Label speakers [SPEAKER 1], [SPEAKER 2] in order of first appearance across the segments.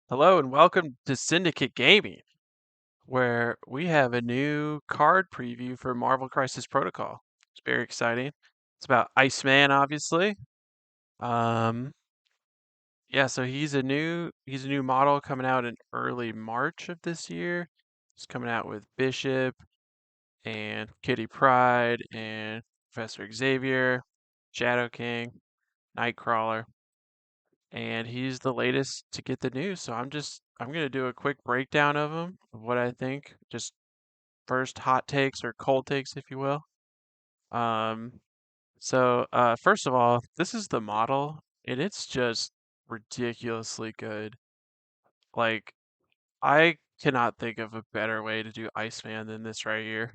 [SPEAKER 1] Hello and welcome to Syndicate Gaming, where we have a new card preview for Marvel Crisis Protocol. It's very exciting. It's about Iceman, obviously. Um, yeah, so he's a new model coming out in early March of this year. He's coming out with Bishop and Kitty Pryde and Professor Xavier, Shadow King, Nightcrawler, and he's the latest to get the news. So I'm gonna do a quick breakdown of him, of what I think, just first hot takes or cold takes, if you will. Um, first of all, this is the model, and it's just ridiculously good. Like, I cannot think of a better way to do Iceman than this right here.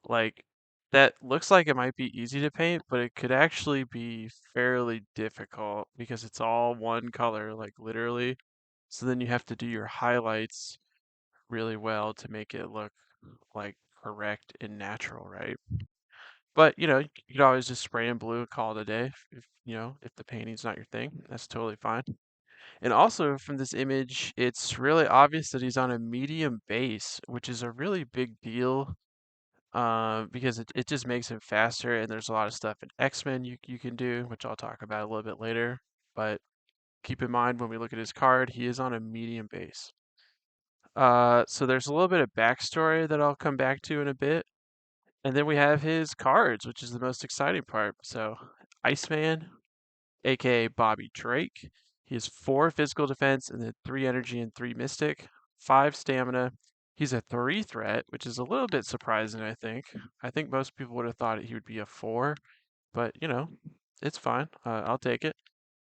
[SPEAKER 1] Like, that looks like it might be easy to paint, but it could actually be fairly difficult because it's all one color, like literally. So then you have to do your highlights really well to make it look like correct and natural, right? But you could always just spray in blue and call it a day if the painting's not your thing. That's totally fine. And also from this image, it's really obvious that he's on a medium base, which is a really big deal because it just makes him faster, and there's a lot of stuff in X-Men you can do, which I'll talk about a little bit later. But keep in mind when we look at his card, he is on a medium base. So there's a little bit of backstory that I'll come back to in a bit. And then we have his cards, which is the most exciting part. So Iceman, aka Bobby Drake. He has 4 physical defense and then 3 energy and 3 mystic, 5 stamina. He's a 3 threat, which is a little bit surprising, I think. I think most people would have thought he would be a 4, but it's fine. I'll take it.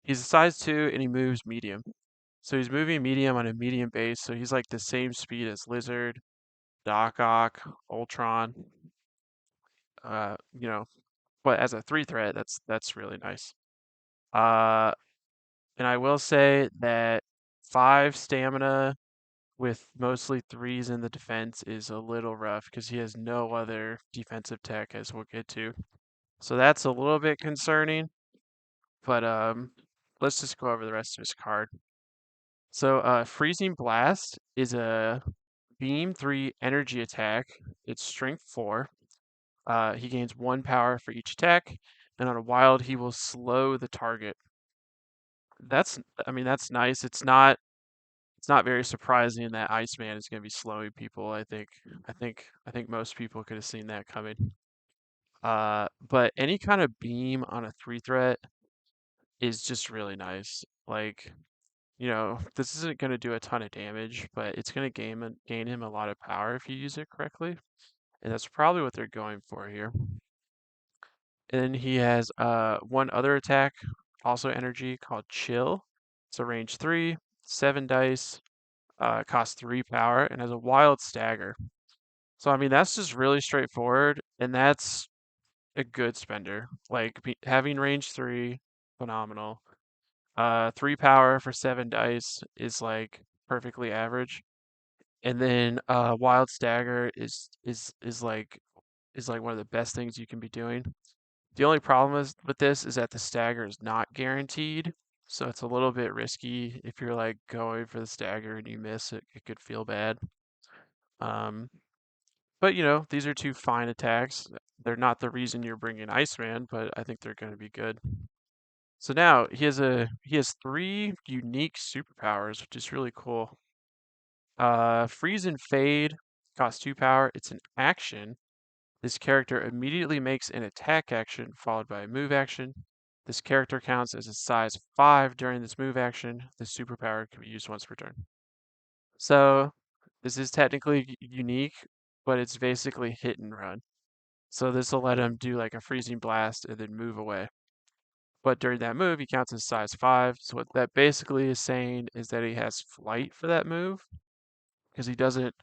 [SPEAKER 1] He's a size 2 and he moves medium. So he's moving medium on a medium base, so he's like the same speed as Lizard, Doc Ock, Ultron. Uh, you know, but as a 3 threat, that's really nice. Uh, and I will say that 5 stamina with mostly 3s in the defense is a little rough because he has no other defensive tech, as we'll get to. So that's a little bit concerning, but let's just go over the rest of his card. So Freezing Blast is a Beam 3 energy attack. It's Strength 4. He gains 1 power for each attack, and on a wild, he will slow the target. That's nice. It's not very surprising that Iceman is going to be slowing people. I think most people could have seen that coming. But any kind of beam on a 3 threat is just really nice. Like, this isn't going to do a ton of damage, but it's going to gain him a lot of power if you use it correctly. And that's probably what they're going for here. And then he has one other attack, also energy, called Chill. It's a range 3, 7 dice, costs 3 power, and has a wild stagger. So I mean that's just really straightforward, and that's a good spender. Like having range 3, phenomenal. 3 power for 7 dice is like perfectly average. And then wild stagger is like one of the best things you can be doing. The only problem with this is that the stagger is not guaranteed, so it's a little bit risky if you're like going for the stagger and you miss it. It could feel bad. Um, but these are 2 fine attacks. They're not the reason you're bringing Iceman, but I think they're going to be good. So now he has 3 unique superpowers, which is really cool. Freeze and Fade costs 2 power. It's an action. This character immediately makes an attack action followed by a move action. This character counts as a size 5 during this move action. This superpower can be used once per turn. So this is technically unique, but it's basically hit and run. So this will let him do like a freezing blast and then move away. But during that move, he counts as size 5. So what that basically is saying is that he has flight for that move because he doesn't,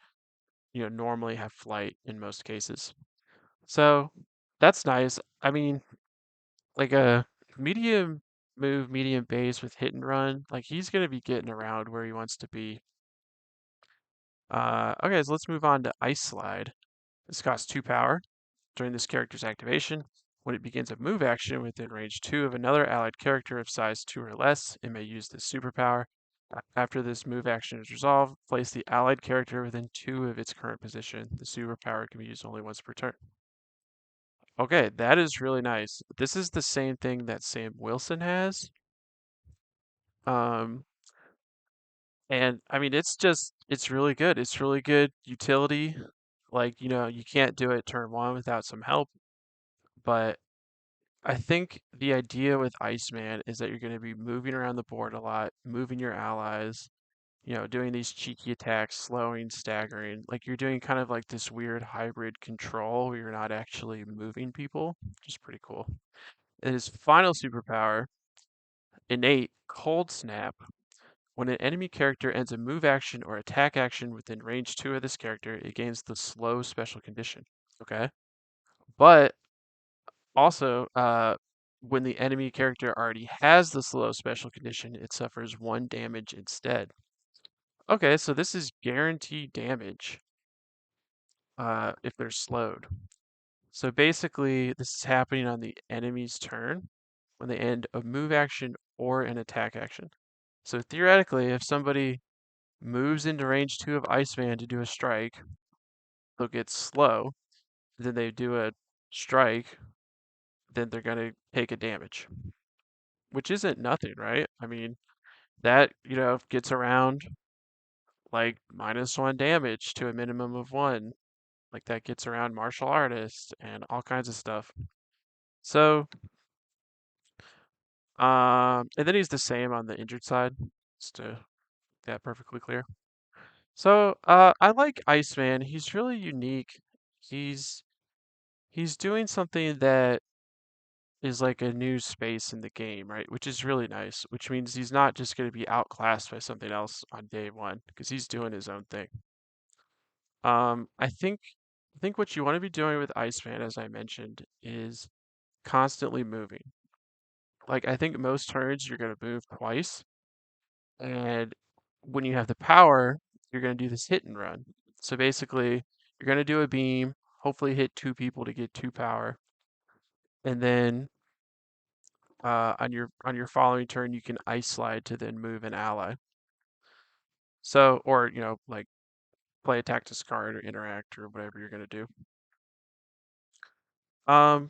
[SPEAKER 1] normally have flight in most cases. So that's nice. I mean, like a medium move, medium base with hit and run, like he's going to be getting around where he wants to be. Okay, so let's move on to Ice Slide. This costs 2 power. During this character's activation, when it begins a move action within range 2 of another allied character of size 2 or less, it may use this superpower. After this move action is resolved, place the allied character within 2 of its current position. The superpower can be used only once per turn. Okay, that is really nice. This is the same thing that Sam Wilson has. Um, and I mean, it's really good. It's really good utility. Like, you can't do it turn 1 without some help. But I think the idea with Iceman is that you're going to be moving around the board a lot, moving your allies, doing these cheeky attacks, slowing, staggering. Like you're doing kind of like this weird hybrid control where you're not actually moving people, which is pretty cool. And his final superpower, innate cold snap. When an enemy character ends a move action or attack action within range 2 of this character, it gains the slow special condition. Okay. But also, when the enemy character already has the slow special condition, it suffers 1 damage instead. Okay, so this is guaranteed damage if they're slowed. So basically, this is happening on the enemy's turn when they end a move action or an attack action. So theoretically, if somebody moves into range 2 of Iceman to do a strike, they'll get slow. Then they do a strike, then they're going to take a damage, which isn't nothing, right? I mean, that, gets around like -1 damage to a minimum of 1. Like that gets around martial artists and all kinds of stuff. So, and then he's the same on the injured side, just to make that perfectly clear. So, I like Iceman. He's really unique. He's he's doing something that is like a new space in the game, right? Which is really nice, which means he's not just going to be outclassed by something else on day 1 because he's doing his own thing. I think what you want to be doing with Iceman, as I mentioned, is constantly moving. Like I think most turns you're going to move twice, and when you have the power, you're going to do this hit and run. So basically, you're going to do a beam, hopefully hit 2 people to get 2 power, and then on your following turn you can ice slide to then move an ally. So or like play a tactics card or interact or whatever you're going to do. Um,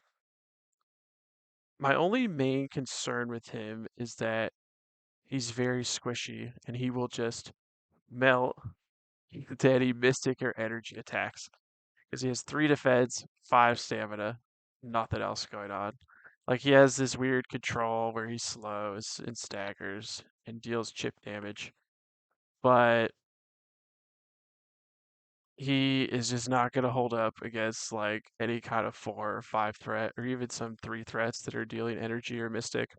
[SPEAKER 1] my only main concern with him is that he's very squishy and he will just melt to any mystic or energy attacks because he has 3 defense, 5 stamina, nothing else going on. Like he has this weird control where he slows and staggers and deals chip damage, but he is just not going to hold up against like any kind of 4 or 5 threat or even some 3 threats that are dealing energy or mystic.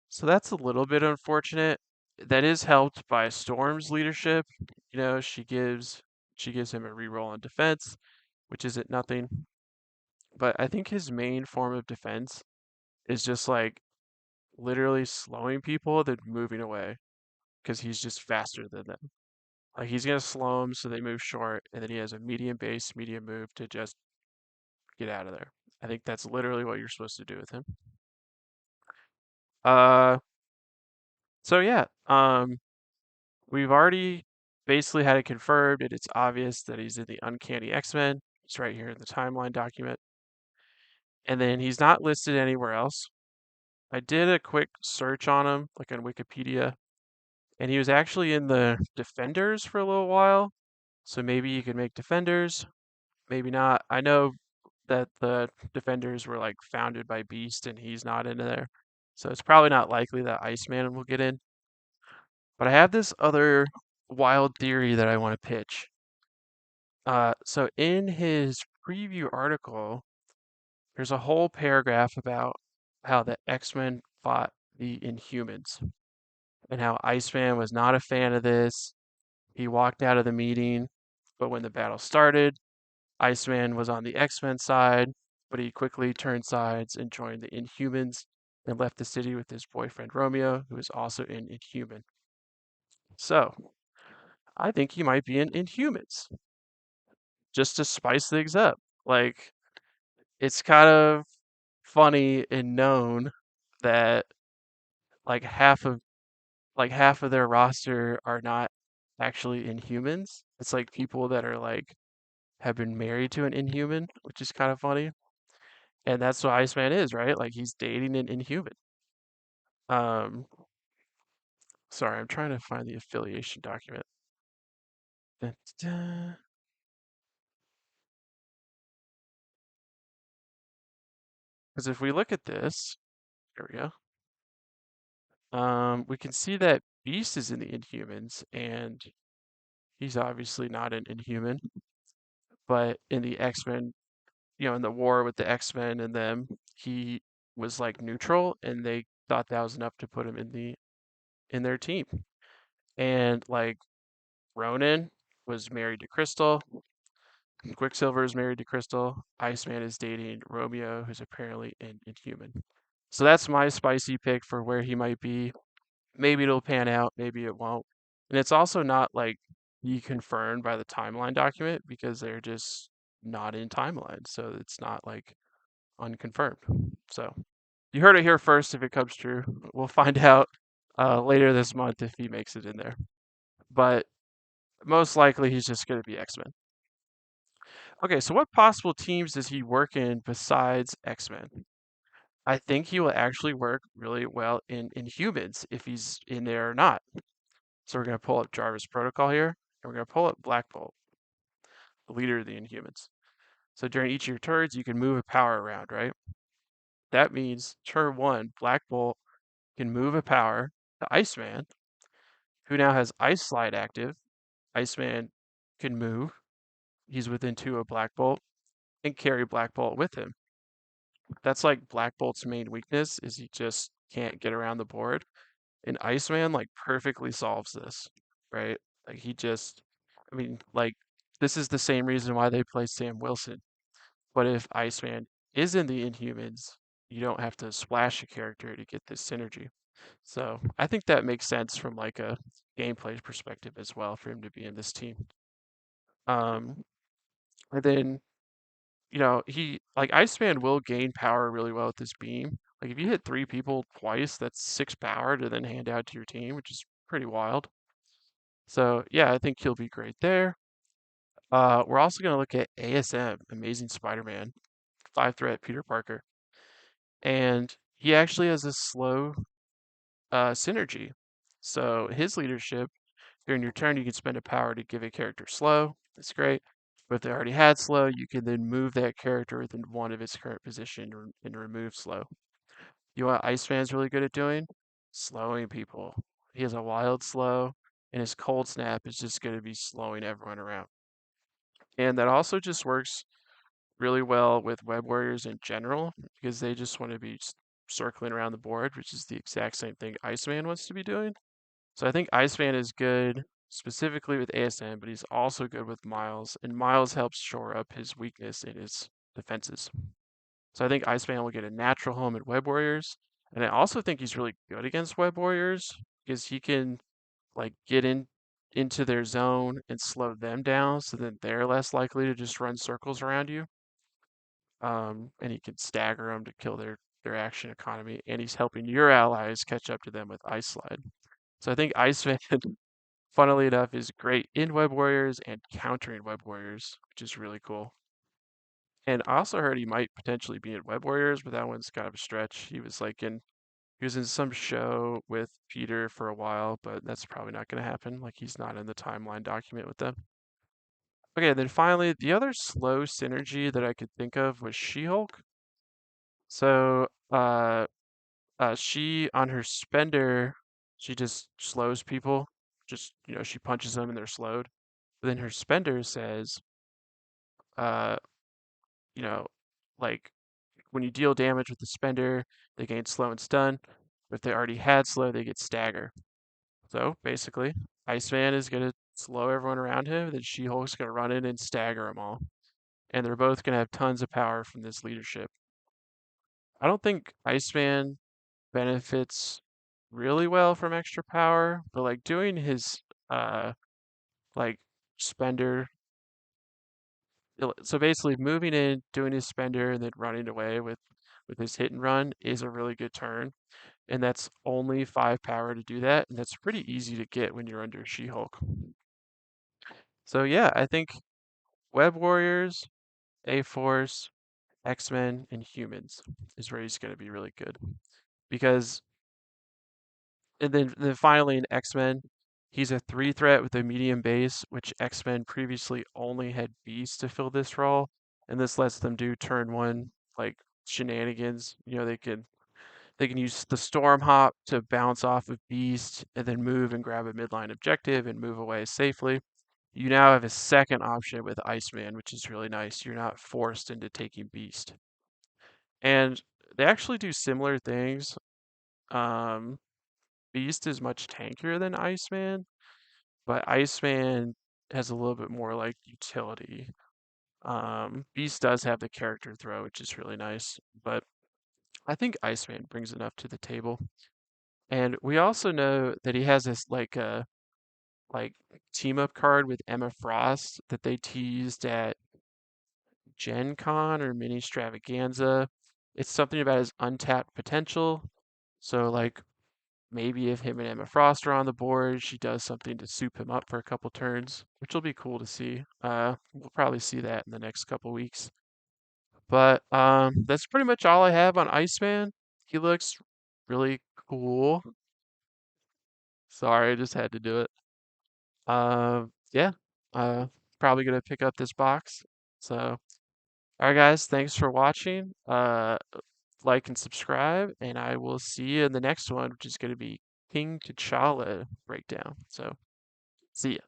[SPEAKER 1] So that's a little bit unfortunate. That is helped by Storm's leadership. She gives him a reroll on defense, which isn't nothing. But I think his main form of defense is just like literally slowing people then moving away because he's just faster than them. Like he's gonna slow them so they move short, and then he has a medium base, medium move to just get out of there. I think that's literally what you're supposed to do with him. Uh, so yeah, we've already basically had it confirmed, and it's obvious that he's in the Uncanny X-Men. It's right here in the timeline document, and then he's not listed anywhere else. I did a quick search on him, like on Wikipedia, and he was actually in the Defenders for a little while. So maybe you could make Defenders, maybe not. I know that the Defenders were like founded by Beast and he's not in there. So it's probably not likely that Iceman will get in. But I have this other wild theory that I want to pitch. So in his preview article, there's a whole paragraph about how the X-Men fought the Inhumans and how Iceman was not a fan of this. He walked out of the meeting, but when the battle started, Iceman was on the X-Men side, but he quickly turned sides and joined the Inhumans and left the city with his boyfriend Romeo, who is also an Inhuman. So, I think he might be in Inhumans, just to spice things up. Like, it's kind of funny and known that like half of like half of their roster are not actually Inhumans. It's like people that are like have been married to an Inhuman, which is kind of funny. And that's what Iceman is, right? Like he's dating an Inhuman. Um, sorry, I'm trying to find the affiliation document. Because if we look at this, there we go. We can see that Beast is in the Inhumans, and he's obviously not an Inhuman. But in the X-Men, in the war with the X-Men and them, he was like neutral, and they thought that was enough to put him in their team. And like Ronan was married to Crystal, Quicksilver is married to Crystal, Iceman is dating Romeo, who's apparently an Inhuman. So that's my spicy pick for where he might be. Maybe it'll pan out, maybe it won't. And it's also not like be confirmed by the timeline document because they're just not in timeline. So it's not like unconfirmed. So you heard it here first if it comes true. We'll find out later this month if he makes it in there. But most likely he's just going to be X-Men. Okay, so what possible teams does he work in besides X-Men? I think he will actually work really well in Humans if he's in there or not. So we're going to pull up Jarvis Protocol here, and we're going to pull up Black Bolt, the leader of the Inhumans. So during each of your turns, you can move a power around, right? That means turn one, Black Bolt can move a power to Iceman, who now has Ice Slide active. Iceman can move. He's within 2 of Black Bolt and carry Black Bolt with him. That's like Black Bolt's main weakness is he just can't get around the board. And Iceman like perfectly solves this, right? Like he just I mean, like this is the same reason why they play Sam Wilson. But if Iceman is in the Inhumans, you don't have to splash a character to get this synergy. So I think that makes sense from like a gameplay perspective as well for him to be in this team. Um, and then he like Iceman will gain power really well with this beam. Like if you hit 3 people twice, that's 6 power to then hand out to your team, which is pretty wild. So yeah, I think he'll be great there. We're also gonna look at ASM, Amazing Spider-Man, 5 threat Peter Parker, and he actually has a slow synergy. So his leadership during your turn, you can spend a power to give a character slow. That's great. But if they already had slow, you can then move that character within 1 of its current position and remove slow. You know what Iceman's really good at doing? Slowing people. He has a wild slow, and his cold snap is just going to be slowing everyone around. And that also just works really well with web warriors in general because they just want to be circling around the board, which is the exact same thing Iceman wants to be doing. So I think Iceman is good specifically with ASM, but he's also good with Miles, and Miles helps shore up his weakness in his defenses. So I think Iceman will get a natural home at Web Warriors, and I also think he's really good against Web Warriors because he can like get into their zone and slow them down, so that they're less likely to just run circles around you. And he can stagger them to kill their action economy, and he's helping your allies catch up to them with Ice Slide. So I think Iceman, funnily enough, is great in Web Warriors and countering Web Warriors, which is really cool. And I also heard he might potentially be in Web Warriors, but that one's kind of a stretch. He was in some show with Peter for a while, but that's probably not going to happen. Like he's not in the timeline document with them. Okay, then finally, the other slow synergy that I could think of was She-Hulk. So, she on her spender, she just slows people. Just, she punches them and they're slowed. But then her spender says, uh, you know, like when you deal damage with the spender, they gain slow and stun. But if they already had slow, they get stagger. So basically, Iceman is gonna slow everyone around him, then She-Hulk's gonna run in and stagger them all. And they're both gonna have tons of power from this leadership. I don't think Iceman benefits really well from extra power, but like doing his uh like spender so basically moving in, doing his spender, and then running away with his hit and run is a really good turn. and that's only 5 power to do that, and that's pretty easy to get when you're under She-Hulk. So yeah, I think Web Warriors, A-Force, X-Men, and Humans is where he's going to be really good. Because, and then finally in X-Men, he's a 3 threat with a medium base, which X-Men previously only had Beast to fill this role, and this lets them do turn 1 like shenanigans. You know, they can use the Storm Hop to bounce off of Beast and then move and grab a midline objective and move away safely. You now have a second option with Iceman, which is really nice. You're not forced into taking Beast. And they actually do similar things. Um, Beast is much tankier than Iceman, but Iceman has a little bit more like utility. Beast does have the character throw, which is really nice, but I think Iceman brings enough to the table. And we also know that he has this like team up card with Emma Frost that they teased at Gen Con or Mini Stravaganza. It's something about his untapped potential. So like maybe if him and Emma Frost are on the board, she does something to soup him up for a couple turns, which will be cool to see. We'll probably see that in the next couple weeks. But that's pretty much all I have on Iceman. He looks really cool. Sorry, I just had to do it. Yeah, probably gonna pick up this box. So, all right, guys, thanks for watching. Like and subscribe, and I will see you in the next one, which is gonna be King T'Challa breakdown. So, see ya.